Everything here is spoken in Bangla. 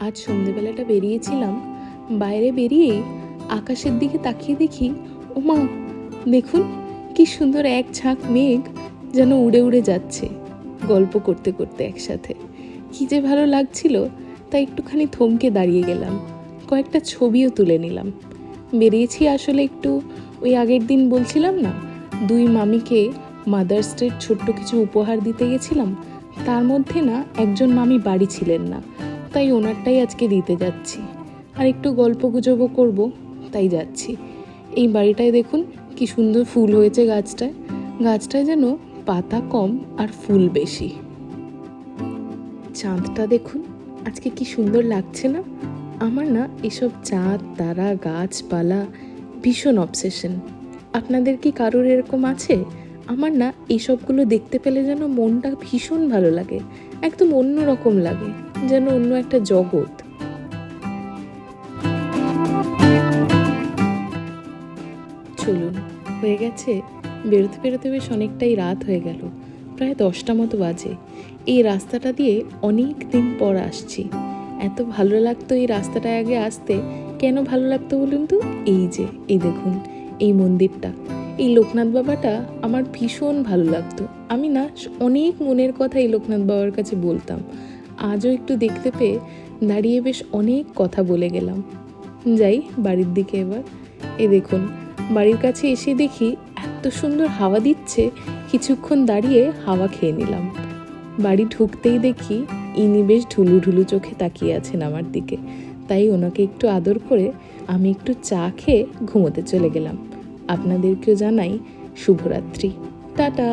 আজ সন্ধেবেলাটা বেরিয়েছিলাম, বাইরে বেরিয়েই আকাশের দিকে তাকিয়ে দেখি, ওমা দেখুন কি সুন্দর এক ঝাঁক মেঘ যেন উড়ে উড়ে যাচ্ছে গল্প করতে করতে একসাথে। কী যে ভালো লাগছিল, তাই একটুখানি থমকে দাঁড়িয়ে গেলাম, কয়েকটা ছবিও তুলে নিলাম। বেরিয়েছি আসলে একটু, ওই আগের দিন বলছিলাম না, দুই মামিকে মাদার্স ডের ছোট্ট কিছু উপহার দিতে গেছিলাম। তার মধ্যে না একজন মামি বাড়ি ছিলেন না, তাই ওনারটাই আজকে দিতে যাচ্ছি। আর একটু গল্প গুজবও করবো, তাই যাচ্ছি। এই বাড়িটায় দেখুন কি সুন্দর ফুল হয়েছে গাছটায় যেন পাতা কম আর ফুল বেশি। চাঁদটা দেখুন আজকে কি সুন্দর লাগছে না? আমার না এসব চাঁদ তারা গাছপালা ভীষণ অবসেশন। আপনাদের কি কারোর এরকম আছে? আমার না এইসবগুলো দেখতে পেলে যেন মনটা ভীষণ ভালো লাগে, একদম অন্য রকম লাগে, যেন অন্য একটা জগৎ। চলুন, হয়ে গেছে, বেরোতে বেরোতে বেশ অনেকটাই রাত হয়ে গেল, প্রায় 10টা মতো বাজে। এই রাস্তাটা দিয়ে অনেক দিন পর আসছি। এত ভালো লাগতো এই রাস্তাটায় আগে আসতে। কেন ভালো লাগতো বলুন তো? এই দেখুন এই মন্দিরটা, এই লোকনাথ বাবাটা আমার ভীষণ ভালো লাগতো। আমি না অনেক মনের কথা এই লোকনাথ বাবার কাছে বলতাম। আজও একটু দেখতে পেয়ে দাঁড়িয়ে বেশ অনেক কথা বলে গেলাম। যাই বাড়ির দিকে এবার। দেখুন বাড়ির কাছে এসে দেখি এত সুন্দর হাওয়া দিচ্ছে, কিছুক্ষণ দাঁড়িয়ে হাওয়া খেয়ে নিলাম। বাড়ি ঢুকতেই দেখি ইনি বেশ ঢুলু ঢুলু চোখে তাকিয়ে আছেন আমার দিকে, তাই ওনাকে একটু আদর করে আমি একটু চা খেয়ে ঘুমোতে চলে গেলাম। আপনাদেরকেও জানাই শুভরাত্রি, টাটা।